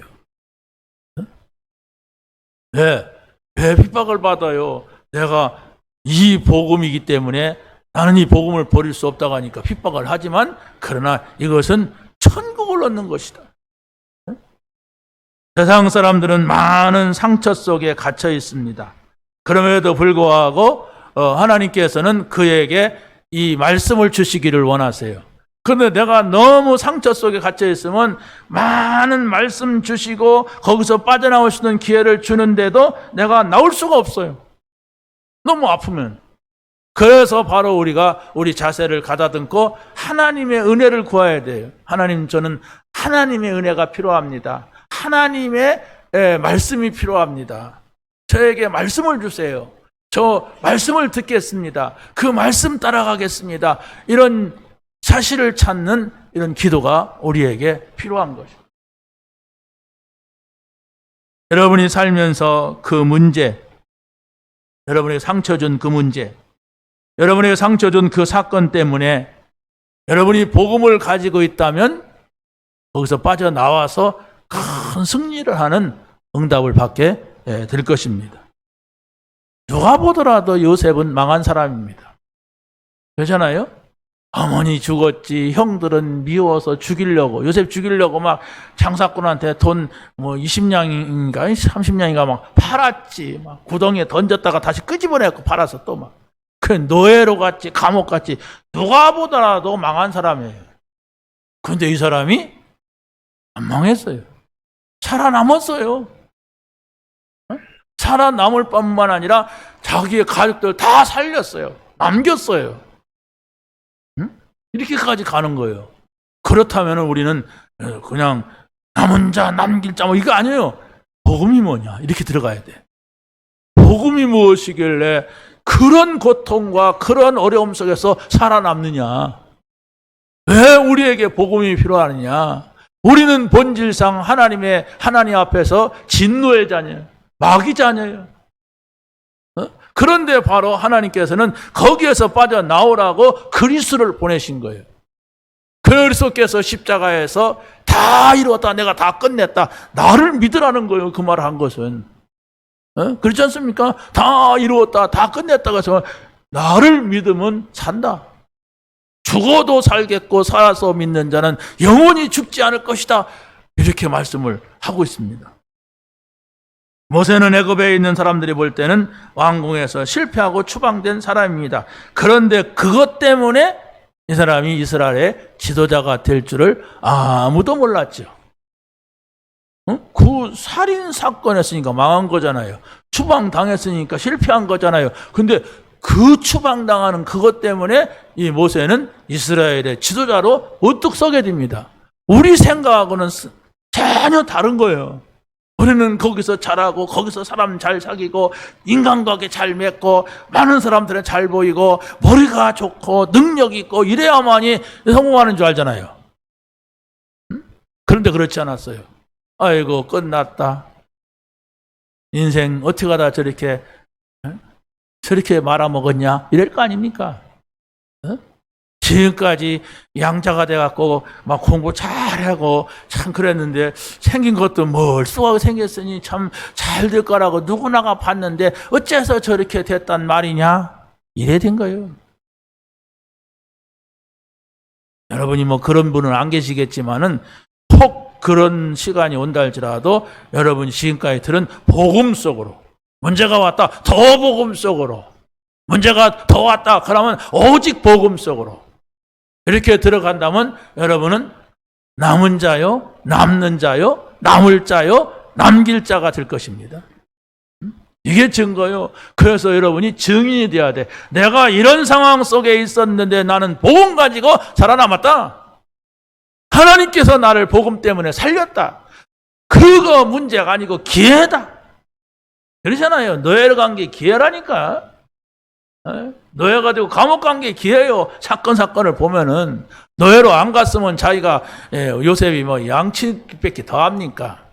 [SPEAKER 1] 왜 핍박을 받아요? 내가 이 복음이기 때문에 나는 이 복음을 버릴 수 없다고 하니까 핍박을 하지만 그러나 이것은 천국을 얻는 것이다. 세상 사람들은 많은 상처 속에 갇혀 있습니다. 그럼에도 불구하고 하나님께서는 그에게 이 말씀을 주시기를 원하세요. 그런데 내가 너무 상처 속에 갇혀 있으면 많은 말씀 주시고 거기서 빠져나올 수 있는 기회를 주는데도 내가 나올 수가 없어요. 너무 아프면. 그래서 바로 우리가 우리 자세를 가다듬고 하나님의 은혜를 구해야 돼요. 하나님, 저는 하나님의 은혜가 필요합니다. 하나님의 말씀이 필요합니다. 저에게 말씀을 주세요. 저 말씀을 듣겠습니다. 그 말씀 따라가겠습니다. 이런 사실을 찾는 이런 기도가 우리에게 필요한 것입니다. 여러분이 살면서 그 문제, 여러분에게 상처 준 그 문제, 여러분에게 상처 준 그 사건 때문에 여러분이 복음을 가지고 있다면 거기서 빠져나와서 큰 승리를 하는 응답을 받게 될 것입니다. 누가 보더라도 요셉은 망한 사람입니다. 그렇잖아요? 어머니 죽었지, 형들은 미워서 죽이려고, 요셉 죽이려고 막 장사꾼한테 돈 20냥인가 30냥인가 막 팔았지. 막 구덩이에 던졌다가 다시 끄집어내고 팔아서 또 막. 그 노예로 갔지, 감옥 갔지. 누가 보더라도 망한 사람이에요. 근데 이 사람이 안 망했어요. 살아남았어요. 살아남을 뿐만 아니라 자기의 가족들 다 살렸어요. 남겼어요. 이렇게까지 가는 거예요. 그렇다면 우리는 그냥 남은 자, 남길 자, 이거 아니에요. 복음이 뭐냐? 이렇게 들어가야 돼. 복음이 무엇이길래 그런 고통과 그런 어려움 속에서 살아남느냐? 왜 우리에게 복음이 필요하느냐? 우리는 본질상 하나님 앞에서 진노의 자녀예요. 마귀 자녀예요. 그런데 바로 하나님께서는 거기에서 빠져나오라고 그리스도를 보내신 거예요. 그리스도께서 십자가에서 다 이루었다, 내가 다 끝냈다, 나를 믿으라는 거예요. 그 말을 한 것은. 그렇지 않습니까? 다 이루었다, 다 끝냈다고 해서 나를 믿으면 산다. 죽어도 살겠고 살아서 믿는 자는 영원히 죽지 않을 것이다. 이렇게 말씀을 하고 있습니다. 모세는 애굽에 있는 사람들이 볼 때는 왕궁에서 실패하고 추방된 사람입니다. 그런데 그것 때문에 이 사람이 이스라엘의 지도자가 될 줄을 아무도 몰랐죠. 그 살인 사건 했으니까 망한 거잖아요. 추방당했으니까 실패한 거잖아요. 근데 그 추방당하는 그것 때문에 이 모세는 이스라엘의 지도자로 우뚝 서게 됩니다. 우리 생각하고는 전혀 다른 거예요. 우리는 거기서 잘하고 거기서 사람 잘 사귀고 인간관계 잘 맺고 많은 사람들은 잘 보이고 머리가 좋고 능력이 있고 이래야만이 성공하는 줄 알잖아요. 그런데 그렇지 않았어요. 아이고 끝났다. 인생 어떻게 하다 저렇게 말아먹었냐 이럴 거 아닙니까? 지금까지 양자가 돼갖고 막 공부 잘하고 참 그랬는데 생긴 것도 멀쩡하게 생겼으니 참 잘 될 거라고 누구나가 봤는데 어째서 저렇게 됐단 말이냐? 이래 된 거예요. 여러분이 그런 분은 안 계시겠지만은 혹 그런 시간이 온다 할지라도 여러분이 지금까지 들은 복음 속으로 문제가 왔다 더 복음 속으로 문제가 더 왔다 그러면 오직 복음 속으로 이렇게 들어간다면 여러분은 남은 자요, 남는 자요, 남을 자요, 남길 자가 될 것입니다. 이게 증거요. 그래서 여러분이 증인이 돼야 돼. 내가 이런 상황 속에 있었는데 나는 복음 가지고 살아남았다. 하나님께서 나를 복음 때문에 살렸다. 그거 문제가 아니고 기회다. 그러잖아요. 노예를 간 게 기회라니까. 노예 가지고 감옥 간 게 기해요. 사건을 보면은 노예로 안 갔으면 자기가 요셉이 뭐 양치기밖에 더 합니까?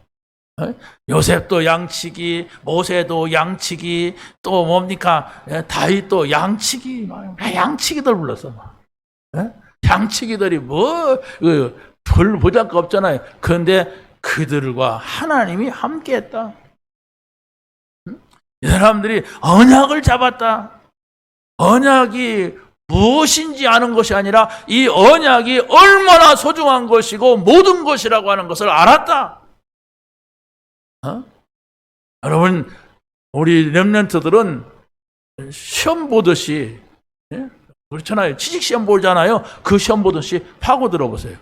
[SPEAKER 1] 요셉도 양치기, 모세도 양치기, 또 뭡니까? 다윗도 양치기, 양치기들 불렀어. 양치기들이 별 보잘 거 없잖아요. 그런데 그들과 하나님이 함께했다. 이 사람들이 언약을 잡았다. 언약이 무엇인지 아는 것이 아니라 이 언약이 얼마나 소중한 것이고 모든 것이라고 하는 것을 알았다. 여러분, 우리 렘넌트들은 시험 보듯이, 그렇잖아요. 취직시험 보잖아요. 그 시험 보듯이 파고들어 보세요.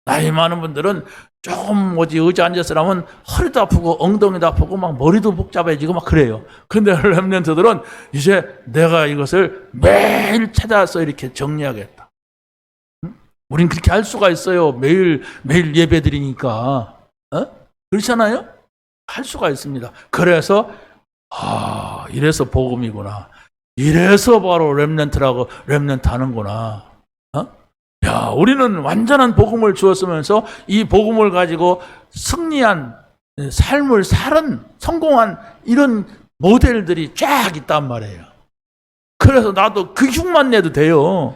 [SPEAKER 1] 나이 많은 분들은 조금 의자 앉았으라면 허리도 아프고 엉덩이도 아프고 막 머리도 복잡해지고 막 그래요. 근데 렘넌트들은 이제 내가 이것을 매일 찾아서 이렇게 정리하겠다. 우린 그렇게 할 수가 있어요. 매일 예배 드리니까. 그렇잖아요? 할 수가 있습니다. 그래서 이래서 복음이구나. 이래서 바로 렘넌트 하는구나. 야, 우리는 완전한 복음을 주었으면서 이 복음을 가지고 승리한 삶을 살은 성공한 이런 모델들이 쫙 있단 말이에요. 그래서 나도 그 흉만 내도 돼요.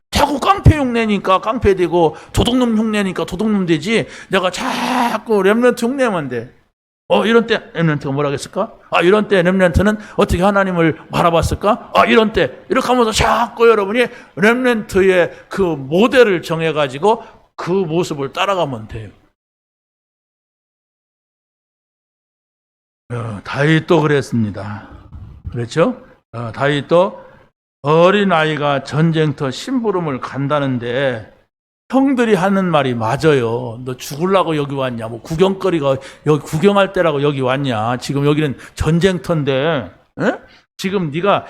[SPEAKER 1] 자꾸 깡패 흉내니까 깡패 되고 도둑놈 흉내니까 도둑놈 되지. 내가 자꾸 렘넌트 흉내면 돼. 이런 때 렘넌트가 뭐라 했을까? 이런 때 렘넌트는 어떻게 하나님을 바라봤을까? 이런 때 이렇게 하면서 자꾸 여러분이 렘넌트의 그 모델을 정해가지고 그 모습을 따라가면 돼요. 다윗도 그랬습니다. 그렇죠? 다윗도 어린아이가 전쟁터 심부름을 간다는데 형들이 하는 말이 맞아요. 너 죽으려고 여기 왔냐? 뭐 구경거리가 여기 구경할 때라고 여기 왔냐? 지금 여기는 전쟁터인데, 지금 네가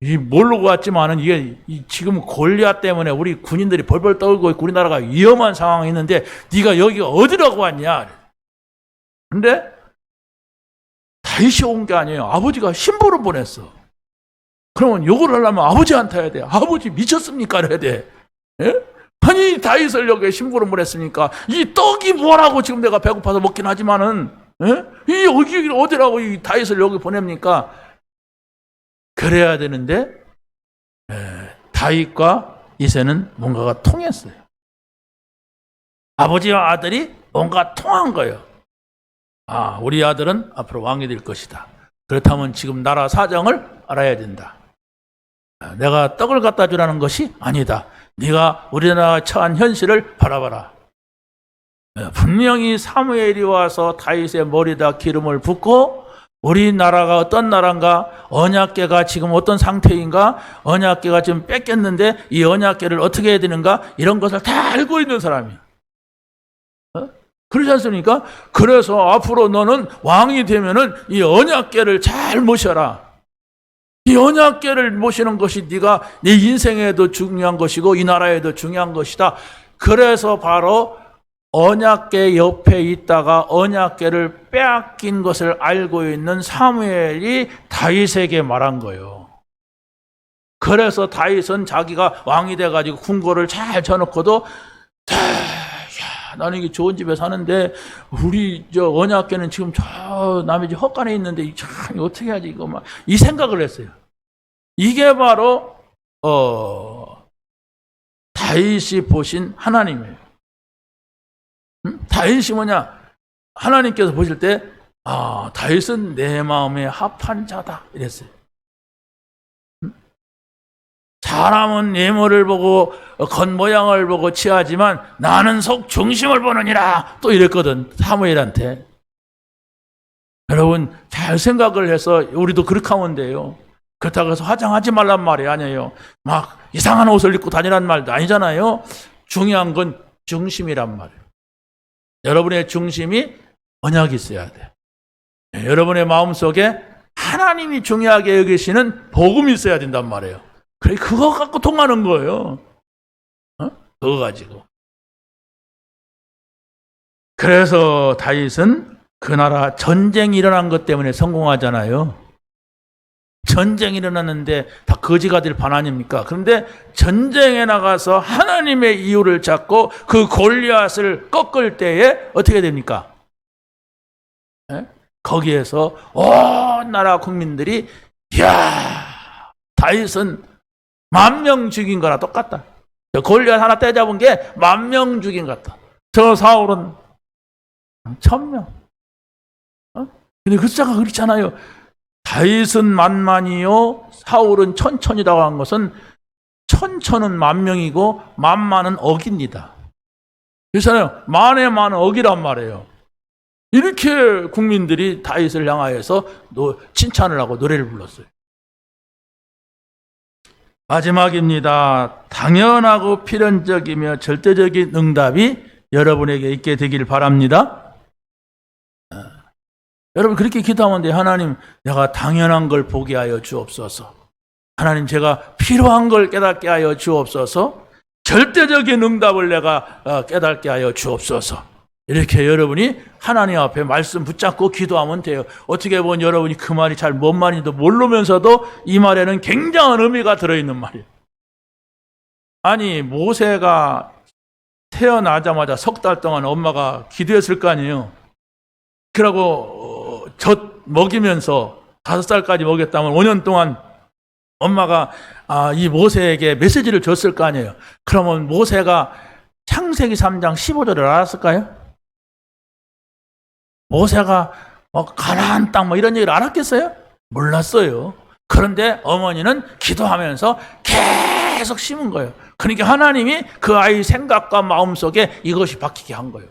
[SPEAKER 1] 이 모르고 왔지만은 이게 지금 골리앗 때문에 우리 군인들이 벌벌 떨고 있고 우리나라가 위험한 상황이 있는데 네가 여기가 어디라고 왔냐? 근데 다윗이 온 게 아니에요. 아버지가 심부름 보냈어. 그러면 욕을 하려면 아버지한테 해야 돼. 아버지 미쳤습니까? 그래야 돼. 아니 다윗을 여기에 심부름을 했으니까 이 떡이 뭐라고 지금 내가 배고파서 먹긴 하지만은 이 여기 어디라고 이 다윗을 여기 보냅니까? 그래야 되는데 다윗과 이새는 뭔가가 통했어요. 아버지와 아들이 뭔가 통한 거예요. 우리 아들은 앞으로 왕이 될 것이다. 그렇다면 지금 나라 사정을 알아야 된다. 내가 떡을 갖다 주라는 것이 아니다. 네가 우리나라가 처한 현실을 바라봐라. 분명히 사무엘이 와서 다윗의 머리에다 기름을 붓고 우리나라가 어떤 나라인가, 언약궤가 지금 어떤 상태인가, 언약궤가 지금 뺏겼는데 이 언약궤를 어떻게 해야 되는가, 이런 것을 다 알고 있는 사람이야. 그렇지 않습니까? 그래서 앞으로 너는 왕이 되면은 이 언약궤를 잘 모셔라. 이 언약궤를 모시는 것이 네가 네 인생에도 중요한 것이고 이 나라에도 중요한 것이다. 그래서 바로 언약궤 옆에 있다가 언약궤를 빼앗긴 것을 알고 있는 사무엘이 다윗에게 말한 거예요. 그래서 다윗은 자기가 왕이 돼가지고 궁궐을 잘 쳐놓고도 나는 이게 좋은 집에 사는데 우리 저 언약궤는 지금 저 남의 집 헛간에 있는데 참 어떻게 하지 이거 막 이 생각을 했어요. 이게 바로 다윗이 보신 하나님이에요. 다윗이 뭐냐? 하나님께서 보실 때 다윗은 내 마음에 합한 자다 이랬어요. 사람은 외모를 보고 겉모양을 보고 취하지만 나는 속 중심을 보느니라 또 이랬거든 사무엘한테. 여러분 잘 생각을 해서 우리도 그렇게 하면 돼요. 그렇다고 해서 화장하지 말란 말이 아니에요. 막 이상한 옷을 입고 다니란 말도 아니잖아요. 중요한 건 중심이란 말이에요. 여러분의 중심이 언약이 있어야 돼. 여러분의 마음속에 하나님이 중요하게 여기시는 복음이 있어야 된단 말이에요. 그래 그거 갖고 통하는 거예요. 그거 가지고. 그래서 다윗은 그 나라 전쟁이 일어난 것 때문에 성공하잖아요. 전쟁이 일어났는데 다 거지가 될 판 아닙니까? 그런데 전쟁에 나가서 하나님의 이유를 잡고 그 골리앗을 꺾을 때에 어떻게 됩니까? 예? 거기에서 온 나라 국민들이 이야, 다윗은 10,000명 죽인 거랑 똑같다. 골리앗 하나 떼잡은 게 10,000명 죽인 것 같다. 저 사울은 1,000명. 근데 그 숫자가 그렇잖아요. 다윗은 만만이요, 사울은 천천이라고 한 것은 천천은 10,000명이고 만만은 억입니다. 그렇잖아요. 만에 만 억이란 말이에요. 이렇게 국민들이 다윗을 향하여서 칭찬을 하고 노래를 불렀어요. 마지막입니다. 당연하고 필연적이며 절대적인 응답이 여러분에게 있게 되기를 바랍니다. 여러분 그렇게 기도하면 돼요. 하나님, 내가 당연한 걸 보게 하여 주옵소서. 하나님, 제가 필요한 걸 깨닫게 하여 주옵소서. 절대적인 응답을 내가 깨닫게 하여 주옵소서. 이렇게 여러분이 하나님 앞에 말씀 붙잡고 기도하면 돼요. 어떻게 보면 여러분이 그 말이 잘 뭔 말인지도 모르면서도 이 말에는 굉장한 의미가 들어있는 말이에요. 아니, 모세가 태어나자마자 3달 동안 엄마가 기도했을 거 아니에요. 그러고 젖 먹이면서 5살까지 먹였다면 5년 동안 엄마가 이 모세에게 메시지를 줬을 거 아니에요. 그러면 모세가 창세기 3장 15절을 알았을까요? 모세가 가나안 땅 이런 얘기를 알았겠어요? 몰랐어요. 그런데 어머니는 기도하면서 계속 심은 거예요. 그러니까 하나님이 그 아이 생각과 마음속에 이것이 박히게 한 거예요.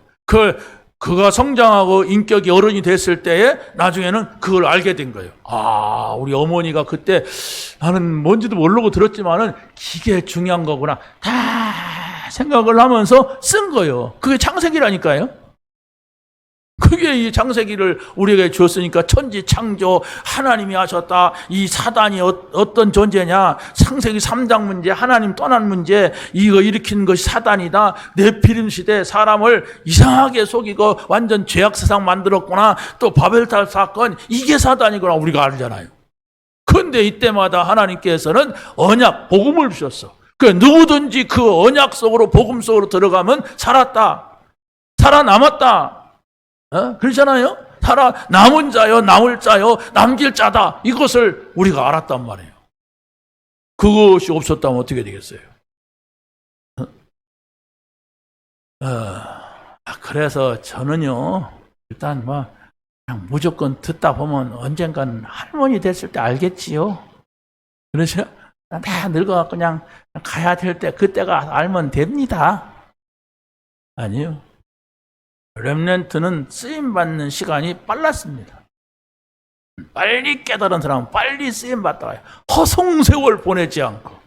[SPEAKER 1] 그가 성장하고 인격이 어른이 됐을 때에 나중에는 그걸 알게 된 거예요. 우리 어머니가 그때 나는 뭔지도 모르고 들었지만은 이게 중요한 거구나. 다 생각을 하면서 쓴 거예요. 그게 창세기라니까요. 그게 이 창세기를 우리에게 줬으니까 천지 창조 하나님이 하셨다. 이 사단이 어떤 존재냐? 창세기 3장 문제, 하나님 떠난 문제, 이거 일으킨 것이 사단이다. 네피림 시대 사람을 이상하게 속이고 완전 죄악 세상 만들었구나. 또 바벨탑 사건, 이게 사단이구나 우리가 알잖아요. 그런데 이때마다 하나님께서는 언약, 복음을 주셨어. 그 누구든지 그 언약 속으로, 복음 속으로 들어가면 살았다. 살아남았다. 그렇잖아요? 남은 자요, 남을 자요, 남길 자다. 이것을 우리가 알았단 말이에요. 그것이 없었다면 어떻게 되겠어요? 그래서 저는요, 일단 그냥 무조건 듣다 보면 언젠간 할머니 됐을 때 알겠지요. 그러죠? 다 늙어갖고 그냥 가야 될 때, 그때가 알면 됩니다. 아니요. 렘넌트는 쓰임받는 시간이 빨랐습니다. 빨리 깨달은 사람은 빨리 쓰임받다 와요. 허송세월 보내지 않고.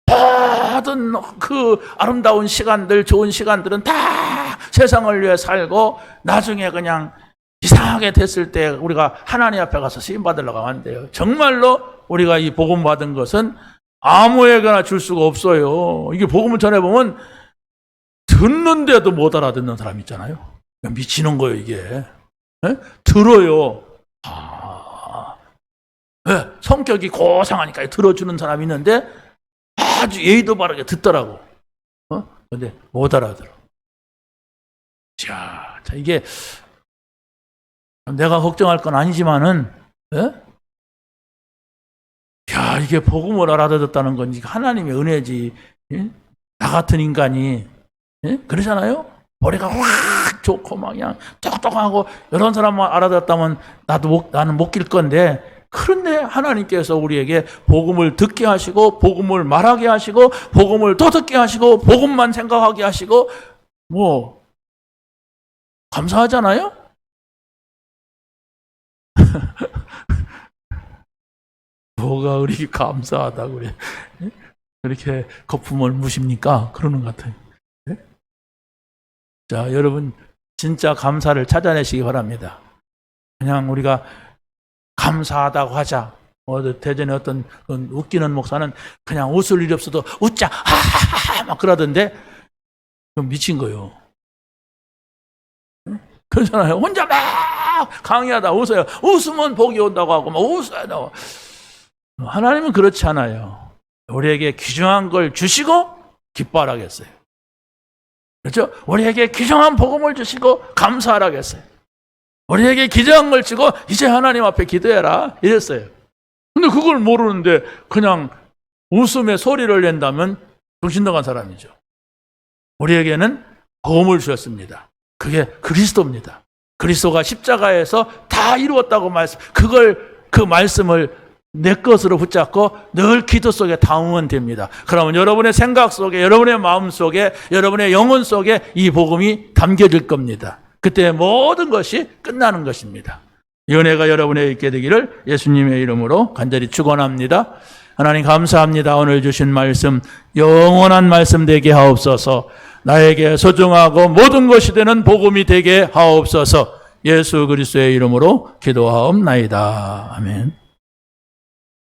[SPEAKER 1] 모든 그 아름다운 시간들, 좋은 시간들은 다 세상을 위해 살고 나중에 그냥 이상하게 됐을 때 우리가 하나님 앞에 가서 쓰임받으려고 하면 안 돼요. 정말로 우리가 이 복음 받은 것은 아무에게나 줄 수가 없어요. 이게 복음을 전해보면 듣는데도 못 알아듣는 사람 있잖아요. 미치는 거예요, 이게. 들어요. 성격이 고상하니까 들어주는 사람이 있는데 아주 예의도 바르게 듣더라고. 근데 못 알아들어. 자, 이게 내가 걱정할 건 아니지만은, 이게 복음을 알아듣었다는 건 하나님의 은혜지. 나 같은 인간이 그러잖아요? 머리가 확 좋고 막 그냥 똑똑하고 이런 사람만 알아듣었다면 나는 못 낄 건데, 그런데 하나님께서 우리에게 복음을 듣게 하시고 복음을 말하게 하시고 복음을 더 듣게 하시고 복음만 생각하게 하시고 감사하잖아요? 뭐가 우리 감사하다고 그래? 그렇게 거품을 무십니까? 그러는 것 같아요. 자, 여러분 진짜 감사를 찾아내시기 바랍니다. 그냥 우리가 감사하다고 하자. 대전에 어떤 웃기는 목사는 그냥 웃을 일이 없어도 웃자, 하하하 막 그러던데, 그럼 미친 거예요. 그러잖아요. 혼자 막 강의하다 웃어요. 웃으면 복이 온다고 하고 막 웃어야 돼. 하나님은 그렇지 않아요. 우리에게 귀중한 걸 주시고 기뻐하라겠어요. 그렇죠? 우리에게 귀중한 복음을 주시고 감사하라겠어요. 우리에게 귀중한 걸 주고 이제 하나님 앞에 기도해라 이랬어요. 근데 그걸 모르는데 그냥 웃음에 소리를 낸다면 정신 나간 사람이죠. 우리에게는 복음을 주셨습니다. 그게 그리스도입니다. 그리스도가 십자가에서 다 이루었다고 그 말씀을 내 것으로 붙잡고 늘 기도 속에 담으면 됩니다. 그러면 여러분의 생각 속에, 여러분의 마음 속에, 여러분의 영혼 속에 이 복음이 담겨질 겁니다. 그때 모든 것이 끝나는 것입니다. 이 은혜가 여러분에게 있게 되기를 예수님의 이름으로 간절히 축원합니다. 하나님 감사합니다. 오늘 주신 말씀 영원한 말씀 되게 하옵소서. 나에게 소중하고 모든 것이 되는 복음이 되게 하옵소서. 예수 그리스도의 이름으로 기도하옵나이다. 아멘.